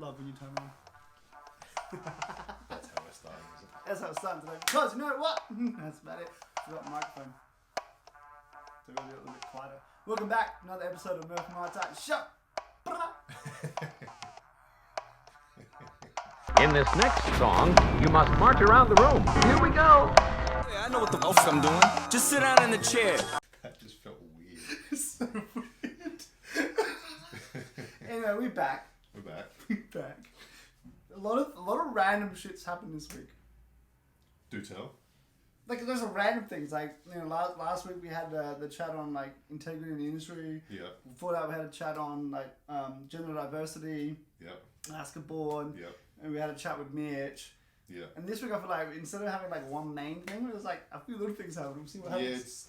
Love when you turn on. That's how we're starting, is it? That's how it's starting today. Because you know what? That's about it. Forgot the microphone. So we're going to do it a little bit quieter. Welcome back to another episode of Murphy My Time. Shut In this next song, you must march around the room. Here we go. Yeah, I know what the fuck I'm doing. Just sit down in the chair. That just felt weird. so weird. Anyway, we're back. We're back. We're back. A lot of random shit's happened this week. Do tell. Like there's some random things. Like last week we had the chat on like integrity in the industry. Yeah. Before that we had a chat on like gender diversity. Yep. Basketball. Yep. And we had a chat with Mitch. Yeah. And this week I feel like instead of having like one main thing, it was like a few little things happening. We'll see what happens.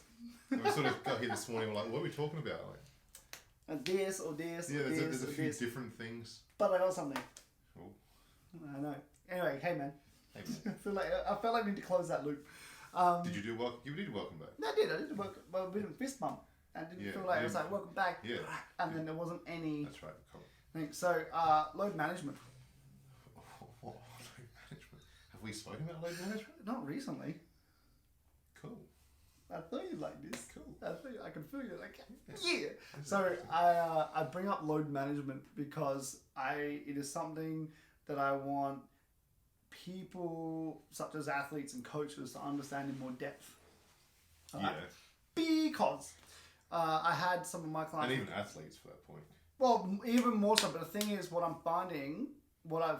Yeah, we sort of got here this morning. We're like, what are we talking about? Like, this or this. yeah, or there's this, a or few this. different things. But I got something. Oh. I know. Anyway, hey man. Hey, man. I felt like we need to close that loop. Did you do welcome? You did welcome back. No, I did. I did work. Well, we did a fist bump. And didn't feel like it was like welcome back. Yeah. And then there wasn't any. That's right. Cool. Thing. So load management. Load management. Have we spoken about load management? Not recently. Cool. I thought you'd like this. Cool. I can feel you like yeah. So I bring up load management because it is something that I want people such as athletes and coaches to understand in more depth. Yeah. Because I had some of my clients And even athletes for that point. well, even more so. But the thing is, what I've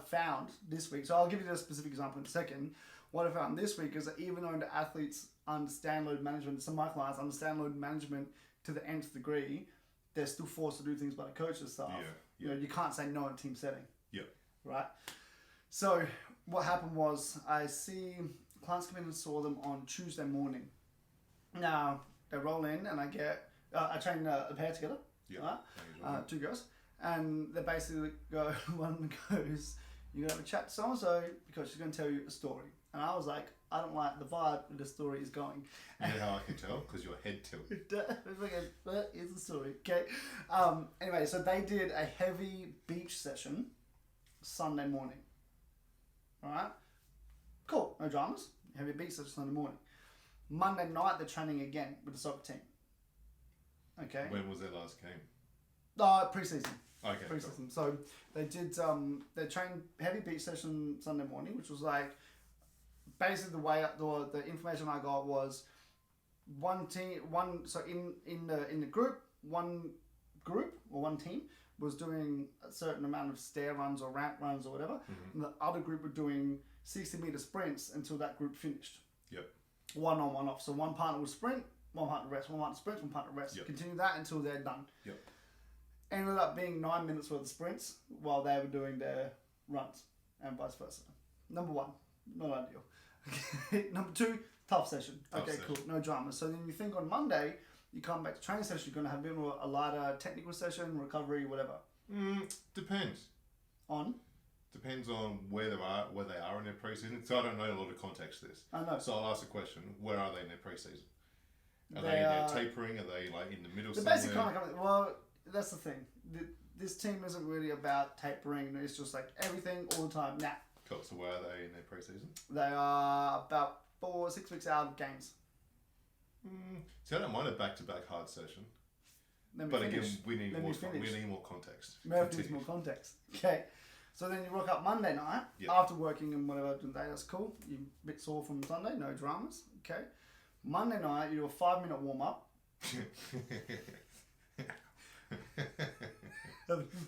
found this week. So I'll give you a specific example in a second. What I found this week is that even though the athletes understand load management, some of my clients understand load management to the nth degree, they're still forced to do things by the coach and stuff. Yeah. You know, you can't say no in a team setting. Yep. Right? So what happened was I see clients come in and saw them on Tuesday morning. Now, they roll in and I train a pair together. Yeah. Right? Two girls. And they basically go, one goes, you're going to have a chat to so-and-so because she's going to tell you a story. And I was like, I don't like the vibe that the story is going. You know how I can tell? Because your head tilted. That is the story. Okay. Anyway, so they did a heavy beach session Sunday morning. Alright? Cool. No dramas. Heavy beach session Sunday morning. Monday night, they're training again with the soccer team. Okay. When was their last game? Pre-season. Okay. Pre-season. Cool. So they did. They trained heavy beach session Sunday morning, which was like basically the way the information I got was one team. So in the group, one team was doing a certain amount of stair runs or ramp runs or whatever, and the other group were doing 60-meter sprints until that group finished. Yep. One on, one off. So one partner would sprint, one partner rest, one partner sprint, one partner rest. Yep. Continue that until they're done. Yep. Ended up being 9 minutes worth of sprints while they were doing their runs and vice versa. Number one, not ideal. Number two, tough session. Okay, cool, no drama. So then you think on Monday, you come back to training session, you're going to have a bit more a lighter technical session, recovery, whatever. Depends. Depends on where they are in their preseason. So I don't know a lot of context to this. I know. So I'll ask the question: where are they in their preseason? Are they They in their are tapering? Are they like in the middle? They're Somewhere? basically kind of coming. Well, that's the thing. This team isn't really about tapering. It's just like everything all the time. Nah. Cool. So where are they in their preseason? They are about 4 or 6 weeks out of games. See, I don't mind a back-to-back hard session. But again, we need more context. Murphy needs more context. Okay. So then you rock up Monday night after working and whatever day. That's cool. You're a bit sore from Sunday. No dramas. Okay. Monday night, you do a 5-minute warm-up.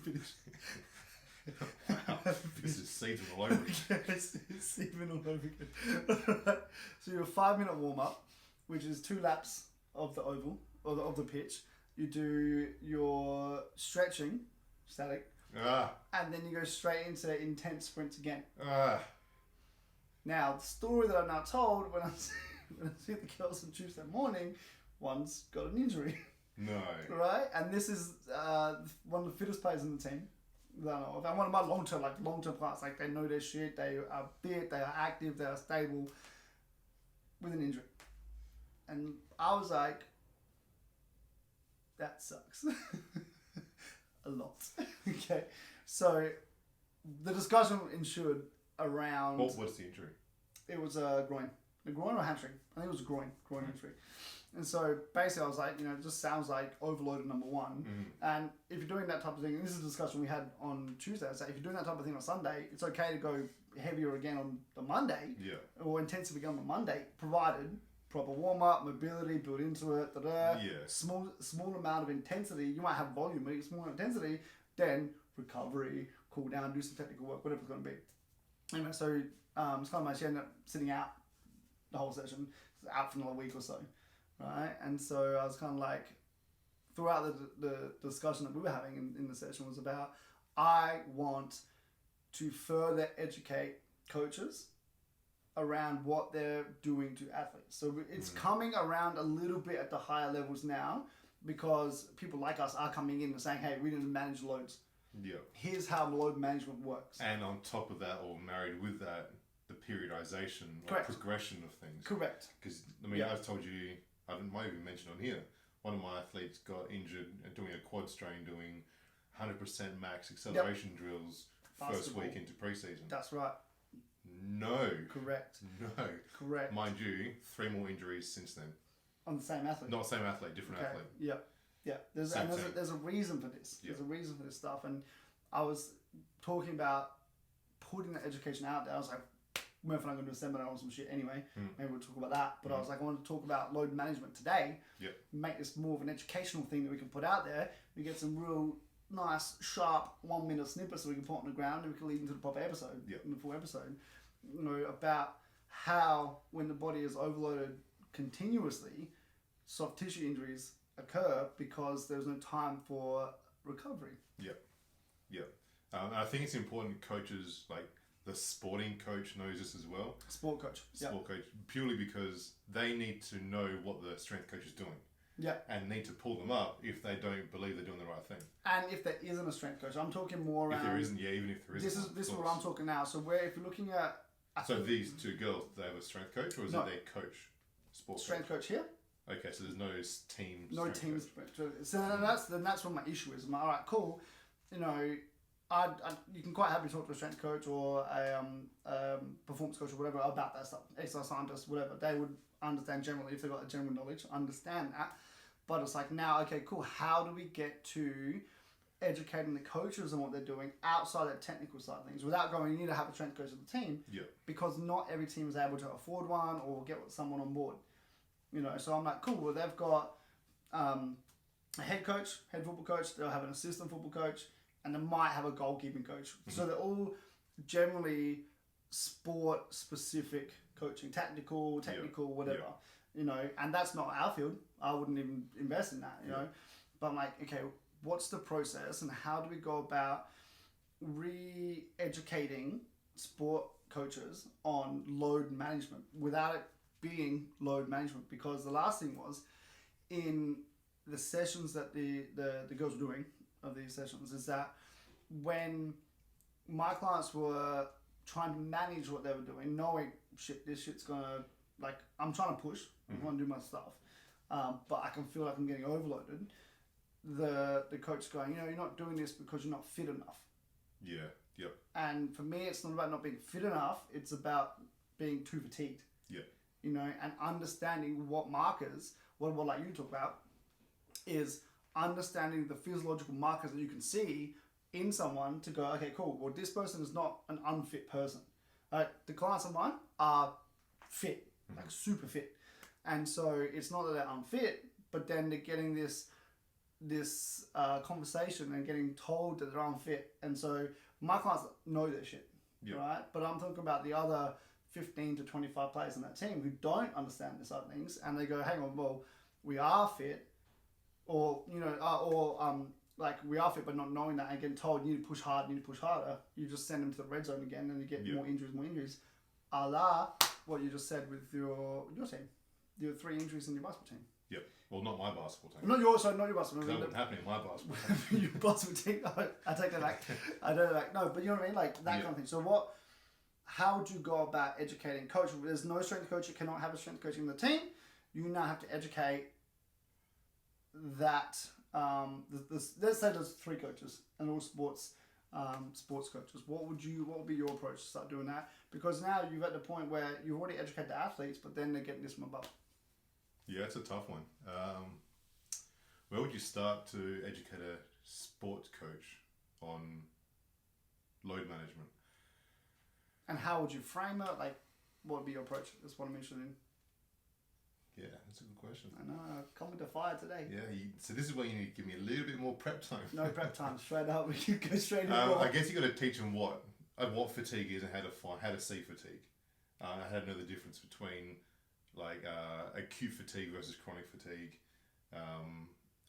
Finish. Wow, this is season all over again. It's season all over again. So you do a 5-minute warm-up, which is 2 laps of the oval, or of the pitch. You do your stretching, static, and then you go straight into intense sprints again. Now, the story that I've now told when I see the girls on Tuesday morning, one's got an injury. No. Right? And this is one of the fittest players in the team that I know of. And one of my long-term clients. Like, they know their shit, they are fit, they are active, they are stable, with an injury. And I was like, that sucks. A lot. Okay. So the discussion ensued around. What's the injury? It was a groin or hamstring. I think it was a groin injury. And so basically I was like, it just sounds like overloaded, number one. And if you're doing that type of thing, and this is a discussion we had on Tuesday, I say if you're doing that type of thing on Sunday, it's okay to go heavier again on the Monday, or intensive again on Monday, provided proper warm-up, mobility, build into it, small amount of intensity. You might have volume, but it's small intensity, then recovery, cool down, do some technical work, whatever it's going to be. Anyway, so it's kind of like she ended up sitting out the whole session, out for another week or so, right? And so I was kind of like, throughout the discussion that we were having in the session was about, I want to further educate coaches around what they're doing to athletes. So it's coming around a little bit at the higher levels now, because people like us are coming in and saying, hey, we need to manage loads. Yeah. Here's how load management works. And on top of that, or married with that, the periodization or progression of things. Correct. Because, I mean, I've told you, I might even mention on here, one of my athletes got injured doing a quad strain, doing 100% max acceleration drills first week into preseason. That's right. No. Correct. No. Correct. Mind you, 3 more injuries since then. On the same athlete? Not same athlete, different athlete. Yeah. Yeah. There's a reason for this. There's a reason for this stuff. And I was talking about putting the education out there. I was like, we're not going to do a seminar on some shit anyway. Maybe we'll talk about that. But I was like, I want to talk about load management today. Make this more of an educational thing that we can put out there. We get some real nice, sharp 1 minute snippets that we can put on the ground, and we can lead into the proper episode, in the full episode, about how when the body is overloaded continuously, soft tissue injuries occur because there's no time for recovery. I think it's important coaches, like the sporting coach knows this as well. Sport coach, purely because they need to know what the strength coach is doing. And need to pull them up if they don't believe they're doing the right thing. And if there isn't a strength coach, I'm talking more around. If there isn't, even if there isn't. This is what I'm talking now. So if you're looking at. So these two girls, do they have a strength coach, or is it their coach? Strength coach here. Okay, so there's no team. No team. So that's what my issue is. I'm like, all right, cool. You can quite happily talk to a strength coach or a performance coach or whatever about that stuff. Exercise scientist, whatever. They would understand generally, if they've got the general knowledge, understand that. But it's like, now, okay, cool. How do we get to educating the coaches on what they're doing outside that technical side of things without going, you need to have a strength coach of the team? Because not every team is able to afford one or get someone on board. So I'm like, cool. Well, they've got a head coach, head football coach. They'll have an assistant football coach, and they might have a goalkeeping coach. So they're all generally sport-specific coaching, technical, whatever. And that's not our field. I wouldn't even invest in that, But I'm like, okay, what's the process and how do we go about re-educating sport coaches on load management without it being load management? Because the last thing was, in the sessions that the girls were doing of these sessions, is that when my clients were trying to manage what they were doing, knowing, shit, this shit's gonna, like, I'm trying to push, I want to do my stuff, but I can feel like I'm getting overloaded. The coach going, you're not doing this because you're not fit enough. And for me, it's not about not being fit enough, it's about being too fatigued. And understanding what markers, what like you talk about, is understanding the physiological markers that you can see in someone to go, okay, cool, well, this person is not an unfit person. The clients of mine are fit, like super fit. And so it's not that they're unfit, but then they're getting this conversation and getting told that they're unfit. And so my clients know their shit, right? But I'm talking about the other 15 to 25 players in that team who don't understand this other things, and they go, hang on, well, we are fit, or like we are fit, but not knowing that and getting told you need to push hard, you need to push harder. You just send them to the red zone again, and you get more injuries. A la what you just said with your team, your 3 injuries in your basketball team. Well, not my basketball team. Not your basketball team. That wouldn't happen in my basketball team. Your basketball team. I take that back. I don't know. No, but you know what I mean? Like that kind of thing. So how would you go about educating coach? There's no strength coach. You cannot have a strength coach in the team. You now have to educate that. Let's say there's 3 coaches and all sports sports coaches? What would be your approach to start doing that? Because now you're at the point where you already educate the athletes, but then they're getting this from above. Yeah, it's a tough one. Where would you start to educate a sports coach on load management? And how would you frame it? Like, what would be your approach? That's what I'm interested in. Yeah, that's a good question. I know, come with the fire today. Yeah, so this is where you need to give me a little bit more prep time. No prep time, straight up. We can go straight in. I guess you got to teach them what fatigue is and how to see fatigue. How to know the difference between like acute fatigue versus chronic fatigue,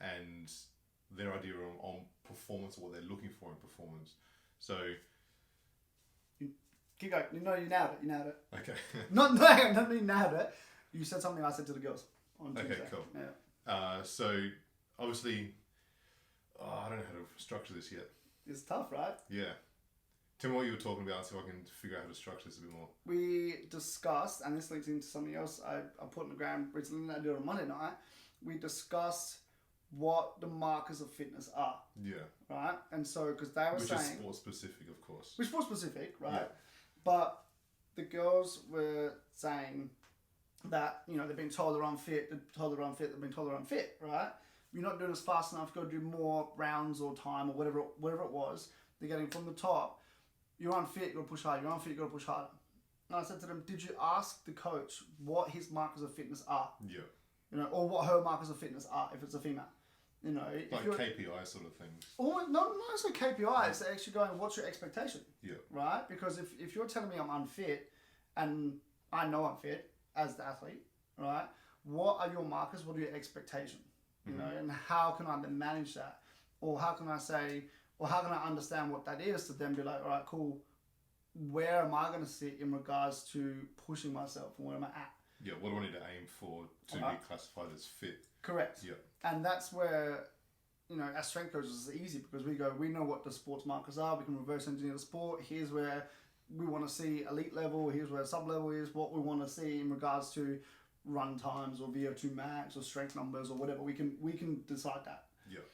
and their idea on performance, or what they're looking for in performance. So keep going. You nailed it. You nailed it. okay. Not you nailed it. You said something I said to the girls on Tuesday. Okay, cool. Yeah. So obviously, I don't know how to structure this yet. It's tough, right? Yeah. Tell me what you were talking about so I can figure out how to structure this a bit more. We discussed, and this links into something else I put on the ground recently, I did it on Monday night. We discussed what the markers of fitness are. Yeah. Right? And so, because they were saying... Which is sport specific, of course. Which is sport specific, right? Yeah. But the girls were saying that, they've been told they're unfit, they've been told they're unfit, right? You're not doing this fast enough, you've got to do more rounds or time or whatever it was. They're getting from the top. You're unfit, you've got to push harder. You're unfit, you've got to push harder. And I said to them, did you ask the coach what his markers of fitness are? Yeah. Or what her markers of fitness are if it's a female. Like KPI sort of things. Or not necessarily KPIs, they're actually going, what's your expectation? Yeah. Right? Because if you're telling me I'm unfit and I know I'm fit as the athlete, right? What are your markers? What are your expectations? And how can I then manage that? Or how can I say, or how can I understand what that is to then be like, all right, cool. Where am I going to sit in regards to pushing myself and where am I at? Yeah, what do I need to aim for to be classified as fit? Correct. Yeah. And that's where, as strength coaches, it's easy because we know what the sports markers are. We can reverse engineer the sport. Here's where we want to see elite level. Here's where sub level is. What we want to see in regards to run times or VO2 max or strength numbers or whatever. We can decide that. Yeah.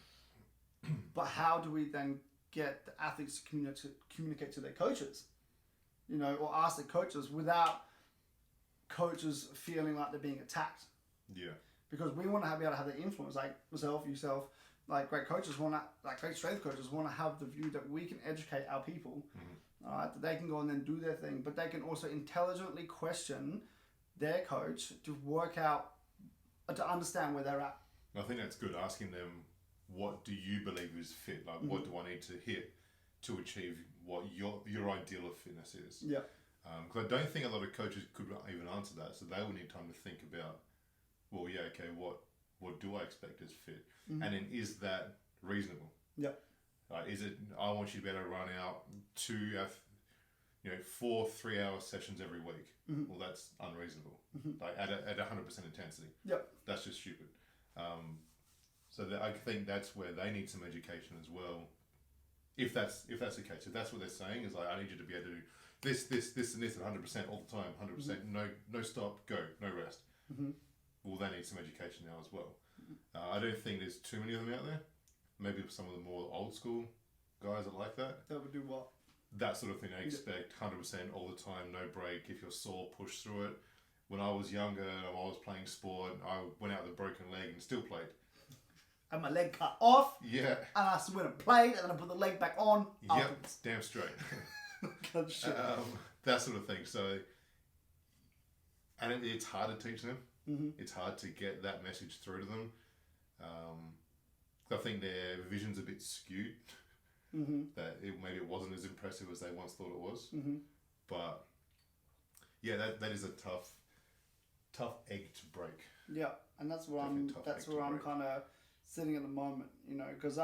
But how do we then get the athletes to communicate to their coaches? Or ask their coaches without coaches feeling like they're being attacked. Yeah. Because we want to be able to have the influence, like myself, yourself, like great coaches great strength coaches want to have the view that we can educate our people, all right, that they can go and then do their thing, but they can also intelligently question their coach to work out, to understand where they're at. I think that's good, asking them, what do you believe is fit? Like, what do I need to hit to achieve what your ideal of fitness is? Yeah. Because I don't think a lot of coaches could even answer that, so they will need time to think about, well, yeah, okay, what do I expect as fit? And then is that reasonable? Yeah. Is it, I want you to be able to run out 4 3-hour sessions every week. Well, that's unreasonable. Like at 100% intensity. Yep. That's just stupid. So I think that's where they need some education as well. If that's the case, if that's what they're saying, is like, I need you to be able to do this, and this at 100% all the time, 100%, no stop, go, no rest. Well, they need some education now as well. I don't think there's too many of them out there. Maybe some of the more old school guys that like that. That would do what? That sort of thing. They expect 100% all the time, no break. If you're sore, push through it. When I was younger and I was playing sport, I went out with a broken leg and still played. Had my leg cut off. Yeah. And I went and played, and then I put the leg back on. Yep, damn straight. God, shit. That sort of thing. So, and it's hard to teach them. It's hard to get that message through to them. I think their vision's a bit skewed. That maybe it wasn't as impressive as they once thought it was. But yeah, that is a tough egg to break. Yeah, and that's where I'm kind of sitting at the moment, because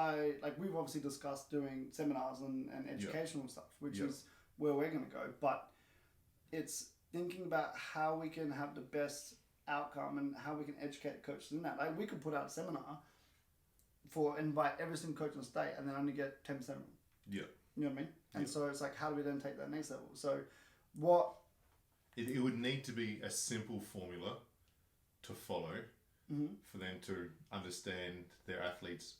we've obviously discussed doing seminars and educational stuff, which is where we're going to go. But it's thinking about how we can have the best outcome and how we can educate coaches in that. Like, we could put out a seminar invite every single coach in the state and then only get 10% of them. Yeah. You know what I mean? And so it's like, how do we then take that next level? So what... It would need to be a simple formula to follow for them to understand their athletes'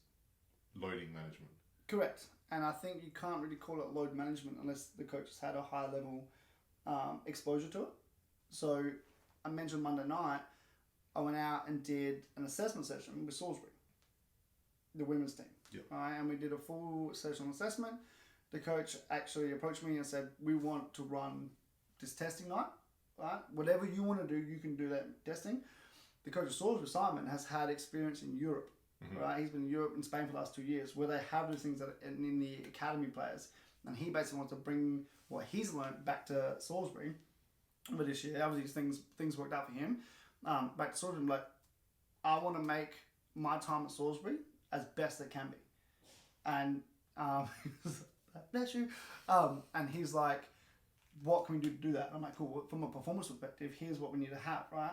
loading management. Correct. And I think you can't really call it load management unless the coach has had a high level exposure to it. So I mentioned Monday night, I went out and did an assessment session with Salisbury, the women's team. Yep. Right, and we did a full session assessment. The coach actually approached me and said, we want to run this testing night. Right? Whatever you want to do, you can do that testing. The coach of Salisbury, Simon, has had experience in Europe. Mm-hmm. Right? He's been in Europe and Spain for the last 2 years where they have those things that are in the academy players. And he basically wants to bring what he's learned back to Salisbury for this year. Obviously, things worked out for him. Back to Salisbury, like, I want to make my time at Salisbury as best it can be. And bless you. And he's like, what can we do to do that? I'm like, cool. From a performance perspective, here's what we need to have, right?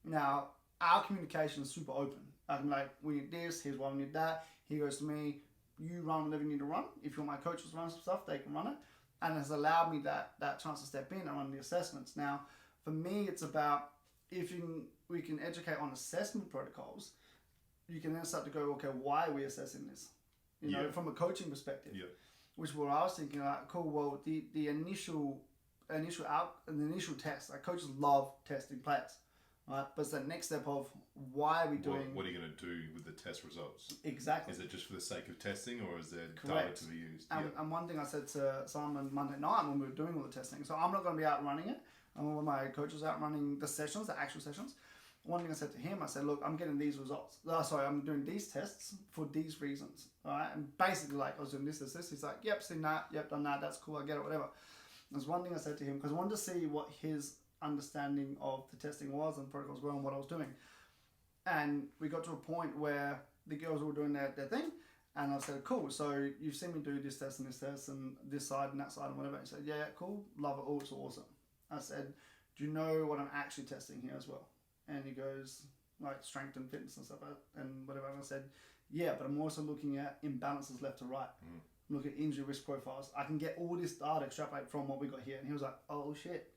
Now, our communication is super open. I'm like, we need this, here's why we need that. He goes to me, you run whatever you need to run. If you want my coaches to run some stuff, they can run it. And it's allowed me that chance to step in and run the assessments. Now, for me, it's about we can educate on assessment protocols, you can then start to go, okay, why are we assessing this? You know, from a coaching perspective. Yeah. Which is what I was thinking, like, cool, well, the initial test, like, coaches love testing players. Right, but it's that next step of why are we doing... What are you going to do with the test results? Exactly. Is it just for the sake of testing or is there Correct. data to be used? And one thing I said to Simon Monday night when we were doing all the testing, so I'm not going to be out running it. I'm one of my coaches out running the sessions, the actual sessions. One thing I said to him, I said, look, I'm getting these results. I'm doing these tests for these reasons. All right, and basically, like, I was doing this. He's like, yep, seen that, yep, done that, that's cool, I get it, whatever. There's one thing I said to him, because I wanted to see what his understanding of the testing was and protocols were and what I was doing. And we got to a point where the girls were doing their thing, and I said, cool, so you've seen me do this test and this side and that side and whatever. He said, yeah, cool, love it all, it's awesome. I said, do you know what I'm actually testing here as well? And he goes, like, strength and fitness and stuff and whatever. And I said, yeah, but I'm also looking at imbalances left to right. I'm looking at injury risk profiles. I can get all this data extrapolate from what we got here. And he was like, oh shit.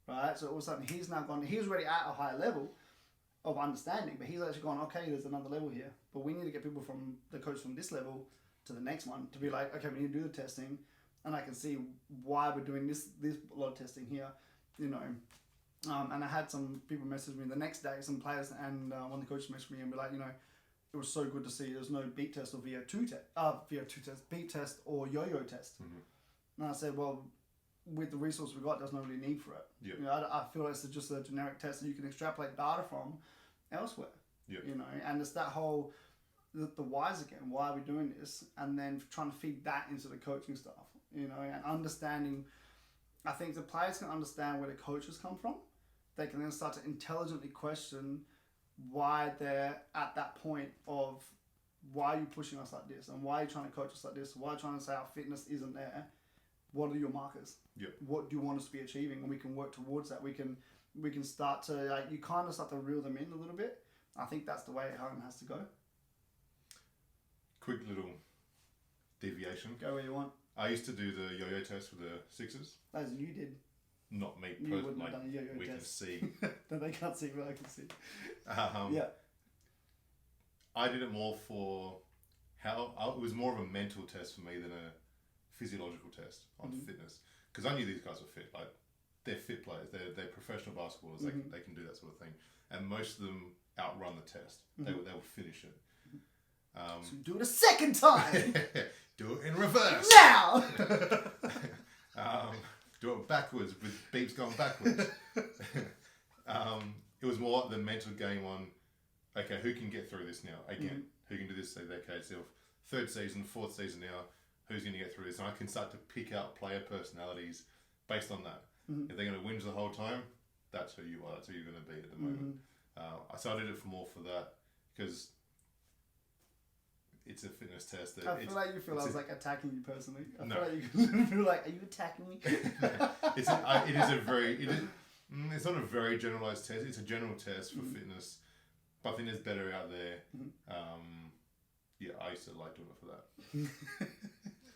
Right? So all of a sudden he's now gone, he was already at a higher level of understanding, but he's actually gone, okay, there's another level here. But we need to get people from the coach from this level to the next one to be like, okay, we need to do the testing, and I can see why we're doing this lot of testing here, you know. And I had some people message me the next day, some players, and one of the coaches messaged me and be like, you know, it was so good to see there's no beat test or VO2 test, beat test or yo-yo test. Mm-hmm. And I said, well, with the resource we got, there's no really need for it. Yep. You know, I feel like it's just a generic test that you can extrapolate data from elsewhere. Yep. You know, and it's that whole the whys again. Why are we doing this? And then trying to feed that into the coaching stuff. You know, and understanding. I think the players can understand where the coaches come from. They can then start to intelligently question why they're at that point of why are you pushing us like this and why are you trying to coach us like this? Why are you trying to say our fitness isn't there? What are your markers? Yep. What do you want us to be achieving? And we can work towards that. We can start to, like, you kind of start to reel them in a little bit. I think that's the way home has to go. Quick little deviation. Go where you want. I used to do the yo-yo test for the Sixers. As you did. Not me You wouldn't have done a yo-yo we test. can see. No, they can't see, but I can see. Yeah. I did it more for it was more of a mental test for me than a physiological test on fitness, because I knew these guys were fit. Like, they're fit players, they're professional basketballers. They can do that sort of thing, and most of them outrun the test. They will finish it. So do it a second time. Do it in reverse now. Do it backwards with beeps going backwards. It was more the mental game on, okay, who can get through this now? Again, who can do this? Say, okay, it's their third season, fourth season now. Who's going to get through this? And I can start to pick out player personalities based on that. If they're going to whinge the whole time, that's who you are. That's who you're going to be at the moment. So I did it more for that, because it's a fitness test. I feel like you feel I was like attacking you personally. I No. feel like you feel like, are you attacking me? It's not a very generalized test. It's a general test for fitness, but I think there's better out there. Yeah, I used to like doing it for that.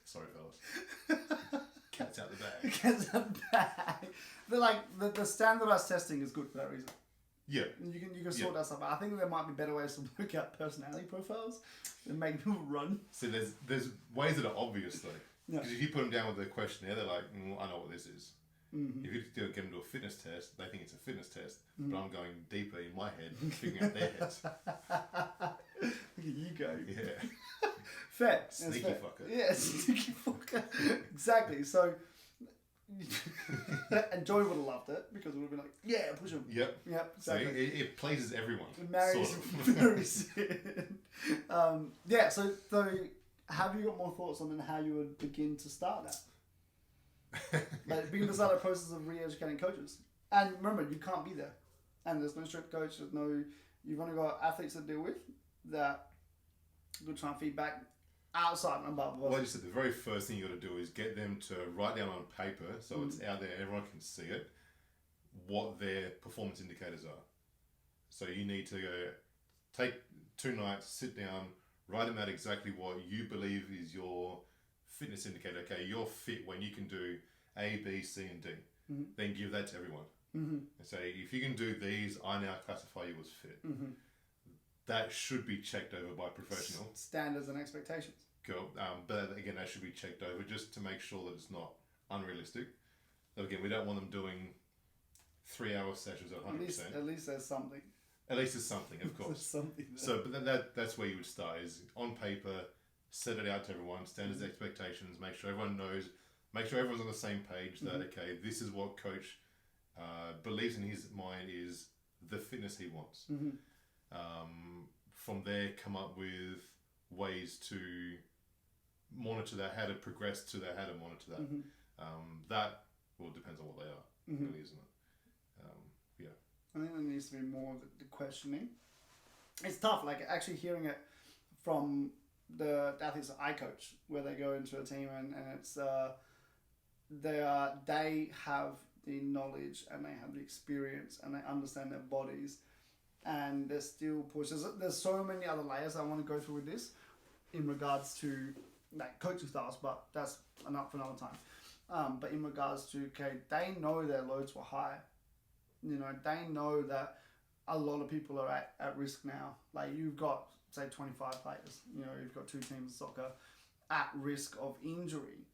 Sorry, fellas. Cat's out the bag. Cat's out the bag. But like the standardized testing is good for that reason. Yeah. You can sort that stuff out. I think there might be better ways to work out personality profiles than making people run. So there's ways that are obvious though. Yeah. Because if you put them down with the questionnaire, they're like, I know what this is. Mm-hmm. If you get them to a fitness test, they think it's a fitness test. But I'm going deeper in my head, figuring out their heads. Look at you go. Yeah. Fair. Sneaky fair. fucker. Yeah, sneaky fucker. Exactly. So, and Joy would have loved it because it would have been like, yeah, push him. Yep. Yep. So Exactly. it pleases everyone. Marries. Yeah. So have you got more thoughts on how you would begin to start that? Like begin to start a process of re-educating coaches. And remember, you can't be there. And there's no strict coach. You've only got athletes to deal with that will try and feedback outside and above. Well, I just said the very first thing you got to do is get them to write down on paper, so it's out there, everyone can see it, what their performance indicators are. So you need to take 2 nights, sit down, write them out exactly what you believe is your fitness indicator. Okay, you're fit when you can do A, B, C, and D. Mm-hmm. Then give that to everyone. Mm-hmm. And say, if you can do these, I now classify you as fit. Mm-hmm. That should be checked over by professional. Standards and expectations. Cool. But again, that should be checked over just to make sure that it's not unrealistic. So again, we don't want them doing 3-hour sessions at 100%. At least there's something. At least there's something, of course. There's something there. So, but that's where you would start, is on paper, set it out to everyone, standards, expectations, make sure everyone knows, make sure everyone's on the same page that, okay, this is what coach believes in his mind is the fitness he wants. From there, come up with ways to monitor that, how to progress to that, how to monitor that. That, well, depends on what they are, really, isn't it? Yeah. I think there needs to be more of the questioning. It's tough, like actually hearing it from the athletes that I coach, where they go into a team and it's they have the knowledge and they have the experience and they understand their bodies, and they're still pushes. There's so many other layers I want to go through with this in regards to like coaching styles, but that's enough for another time. But in regards to, okay, they know their loads were high. You know, they know that a lot of people are at risk now. Like you've got, say, 25 players. You know, you've got 2 teams of soccer at risk of injury.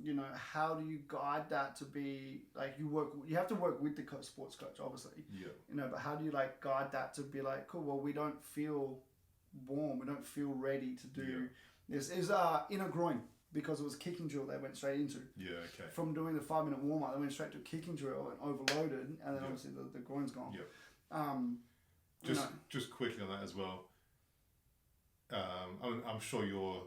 You know, how do you guide that to be like you have to work with the sports coach, obviously. Yeah. You know, but how do you like guide that to be like, cool, well, we don't feel warm, we don't feel ready to do this. Is inner groin. Because it was kicking drill they went straight into. Yeah, okay. From doing the 5-minute warm-up, they went straight to kicking drill and overloaded, and then obviously the groin's gone. Yeah. Just quickly on that as well. I'm sure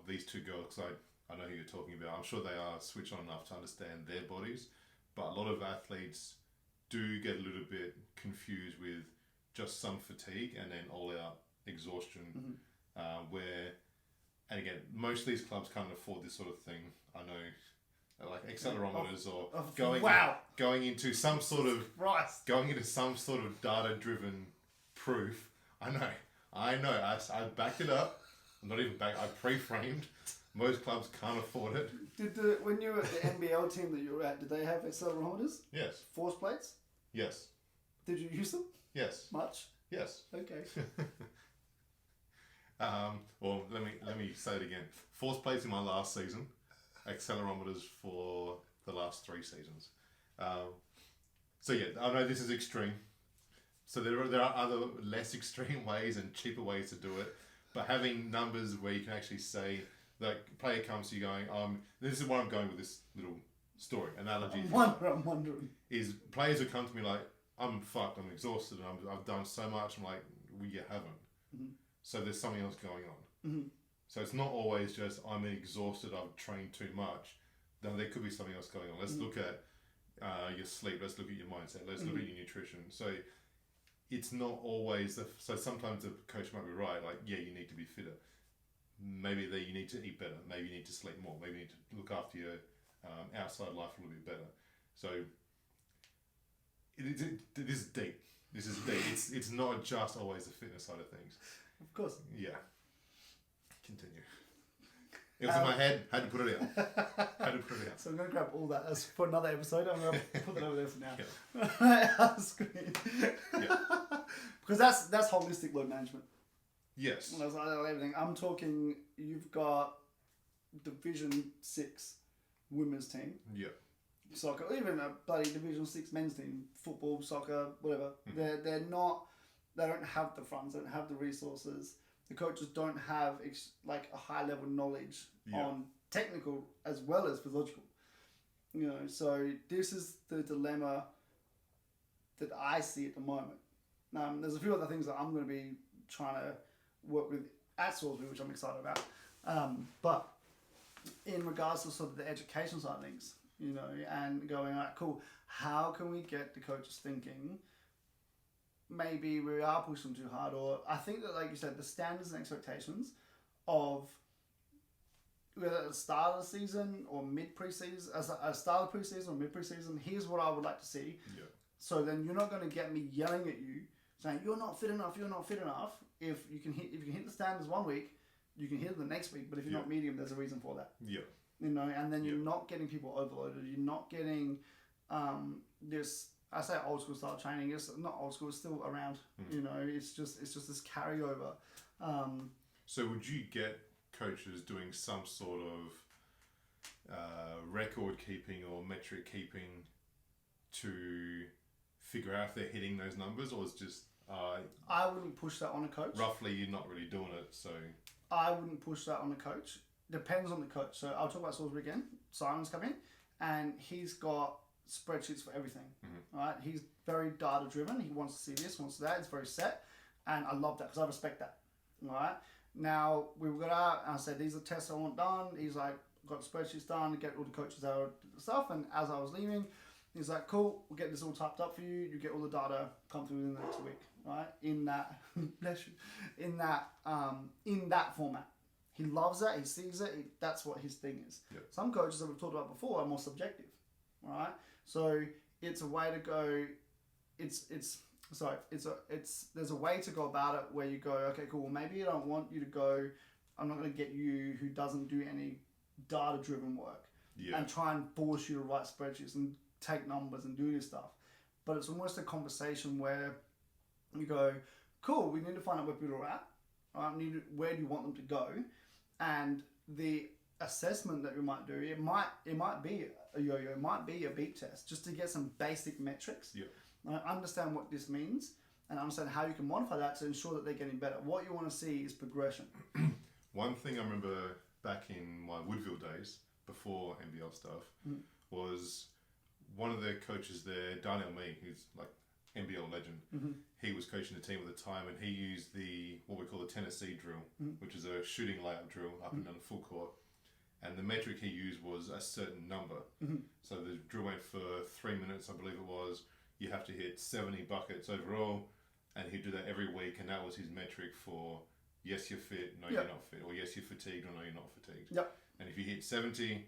these 2 girls, because I know who you're talking about, I'm sure they are switched on enough to understand their bodies, but a lot of athletes do get a little bit confused with just some fatigue and then all-out exhaustion, where... And again, most of these clubs can't afford this sort of thing. I know, like accelerometers or going into some sort of data-driven proof. I know. I backed it up. I'm not even back. I pre-framed. Most clubs can't afford it. When you were at the NBL team that you were at, did they have accelerometers? Yes. Force plates? Yes. Did you use them? Yes. Much? Yes. Okay. Well, let me say it again. Force plates in my last season, accelerometers for the last 3 seasons. So yeah, I know this is extreme. So there are other less extreme ways and cheaper ways to do it. But having numbers where you can actually say, like, player comes to you going, this is where I'm going with this little story, analogy. I'm wondering. Is players who come to me like, I'm fucked, I'm exhausted, and I've done so much. I'm like, well, you haven't. So there's something else going on. So it's not always just, I'm exhausted, I've trained too much. No, there could be something else going on. Let's look at your sleep, let's look at your mindset, let's look at your nutrition. So it's not always, so sometimes the coach might be right, like, yeah, you need to be fitter. Maybe that you need to eat better, maybe you need to sleep more, maybe you need to look after your outside life a little bit better. So this is deep. This is deep. It's not just always the fitness side of things. Of course. Yeah. Continue. It was in my head. Had to put it out. So I'm going to grab all that as for another episode. I'm going to put that over there for now. Yeah. On the screen. Yeah. Because that's holistic load management. Yes. That's everything. I'm talking. You've got Division 6 women's team. Yeah. Soccer, even a bloody Division 6 men's team, football, soccer, whatever. They're not. They don't have the funds. They don't have the resources. The coaches don't have like a high level knowledge on technical as well as physiological. You know, so this is the dilemma that I see at the moment. There's a few other things that I'm going to be trying to work with at Salisbury, which I'm excited about. But in regards to sort of the education side of things, you know, and going, all right, cool, how can we get the coaches thinking maybe we are pushing too hard? Or I think that, like you said, the standards and expectations of whether at the start of the season or mid-preseason, a start of preseason or mid-preseason, here's what I would like to see. Yeah. So then you're not going to get me yelling at you saying you're not fit enough. If you can hit the standards one week, you can hit it the next week. But if you're not medium, there's a reason for that. Yeah. You know, and then you're not getting people overloaded. You're not getting this. I say old school style training. It's not old school. It's still around. You know, it's just this carryover. So would you get coaches doing some sort of record keeping or metric keeping to figure out if they're hitting those numbers, or it's just I wouldn't push that on a coach. Roughly, you're not really doing it, so I wouldn't push that on a coach. Depends on the coach. So I'll talk about Salisbury again. Simon's coming, and he's got spreadsheets for everything. Right? He's very data driven. He wants to see this, wants that. It's very set, and I love that because I respect that. Right? Now we got out, and I said these are tests I want done. He's like, got the spreadsheets done, get all the coaches out stuff. And as I was leaving, he's like, cool, we'll get this all typed up for you. You get all the data, come through within the next week, right? In that, bless you, in that format. He loves it. He sees it. That's what his thing is. Yep. Some coaches that we've talked about before are more subjective, right? So it's a way to go. There's a way to go about it where you go, okay, cool. Well, maybe I don't want you to go. I'm not going to get you who doesn't do any data-driven work and try and force you to write spreadsheets and take numbers and do this stuff. But it's almost a conversation where you go, cool, we need to find out where people are at. Right? Where do you want them to go? And the assessment that we might do, it might be a yo-yo, it might be a beat test, just to get some basic metrics. Yeah. Understand what this means and understand how you can modify that to ensure that they're getting better. What you want to see is progression. One thing I remember back in my Woodville days, before NBL stuff, was one of the coaches there, Darnell Mee, who's like NBL legend, he was coaching the team at the time, and he used what we call the Tennessee drill, which is a shooting layup drill up and down the full court. And the metric he used was a certain number. So the drill went for 3 minutes, I believe it was. You have to hit 70 buckets overall, and he'd do that every week, and that was his metric for yes, you're fit, no, you're not fit, or yes, you're fatigued, or no, you're not fatigued. Yep. And if you hit 70,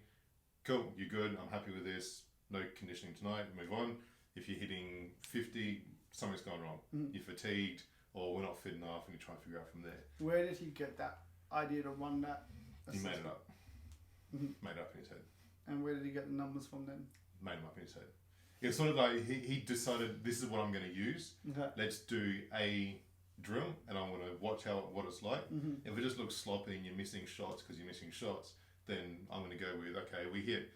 cool, you're good, I'm happy with this, no conditioning tonight, move on. If you're hitting 50, something's gone wrong. You're fatigued, or we're not fit enough, and you try and figure out from there. Where did he get that idea to run that? He made it up. Made it up in his head. And where did he get the numbers from then? Made them up in his head. It's sort of like he decided this is what I'm going to use. Okay. Let's do a drill, and I'm going to watch what it's like. If it just looks sloppy and you're missing shots because you're missing shots, then I'm going to go with, okay, we hit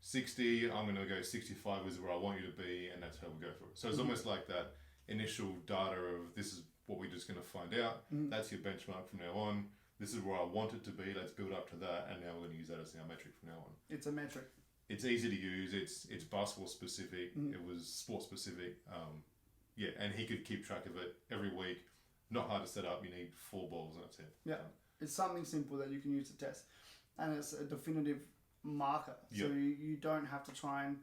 60, I'm going to go 65 is where I want you to be, and that's how we go for it. So it's almost like that initial data of this is what we're just going to find out. That's your benchmark from now on. This is where I want it to be. Let's build up to that, and now we're going to use that as our metric from now on. It's a metric. It's easy to use. It's basketball specific. It was sport specific. And he could keep track of it every week. Not hard to set up. You need 4 balls, and that's it. Yeah, it's something simple that you can use to test, and it's a definitive marker. So you don't have to try and.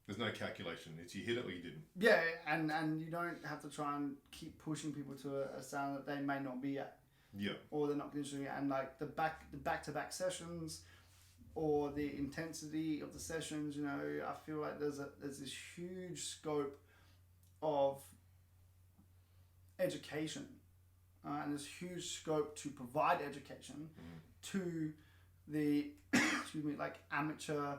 There's no calculation. It's you hit it or you didn't. Yeah, and you don't have to try and keep pushing people to a sound that they may not be at. Yeah. Or they're not conditioning it, and like the back-to-back sessions, or the intensity of the sessions. You know, I feel like there's this huge scope of education, and there's huge scope to provide education to the like amateur,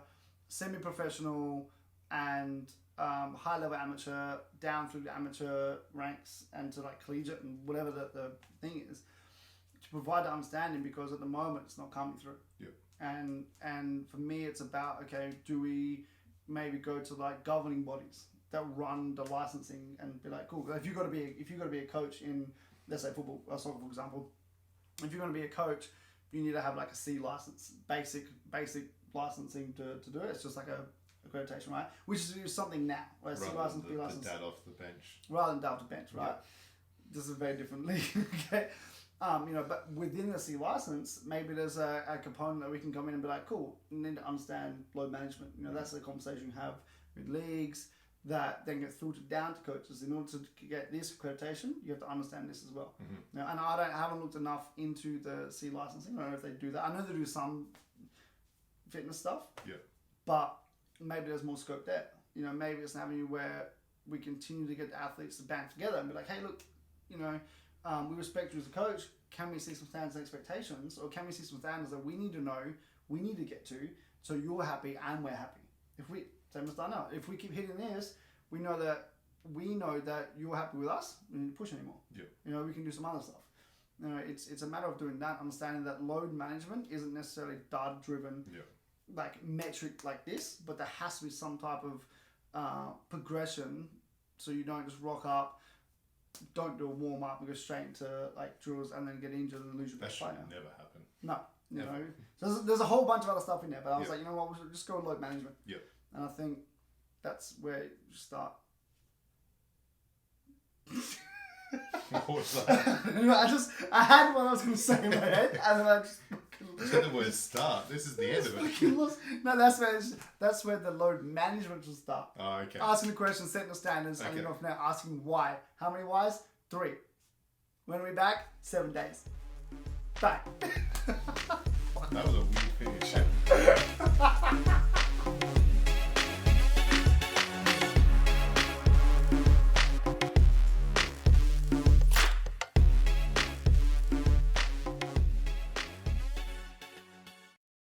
semi-professional, and high level amateur down through the amateur ranks and to like collegiate and whatever the thing is, to provide the understanding, because at the moment it's not coming through. Yeah. And for me it's about, okay, do we maybe go to like governing bodies that run the licensing and be like, cool, if you've got to be a coach in, let's say, football or soccer, for example, if you're going to be a coach, you need to have like a C license, basic licensing to do it. It's just like a accreditation, right? Which is something now, right? C license, B license. The dad off the bench. Rather than dad off the bench, right? Yeah. This is a very different league, okay? But within the C license, maybe there's a component that we can come in and be like, cool, you need to understand load management. That's the conversation you have with leagues that then get filtered down to coaches. In order to get this accreditation, you have to understand this as well. And I haven't looked enough into the C licensing. I don't know if they do that. I know they do some fitness stuff. Yeah. But maybe there's more scope there. Maybe it's an avenue where we continue to get the athletes to band together and be like, hey, look, we respect you as a coach. Can we see some standards and expectations, or can we see some standards that we need to know, we need to get to, so you're happy and we're happy? Same as done now. If we keep hitting this, we know that you're happy with us. We need to push anymore. Yeah. We can do some other stuff. It's a matter of doing that, understanding that load management isn't necessarily data driven, like metric like this, but there has to be some type of progression, so you don't just rock up, don't do a warm up and go straight into like drills and then get injured and lose your best player. That should never happen. No, So there's a whole bunch of other stuff in there, but I was like, you know what, we'll just go with load management. Yeah. And I think that's where you start. What was that? I had what I was going to say in my head, and then I just. Said the word start. This is the end of it. No, that's where the load management will start. Oh, okay. Asking the questions, setting the standards, and then off now asking why. How many whys? 3. When are we back? 7 days. Bye. That was a weird finish.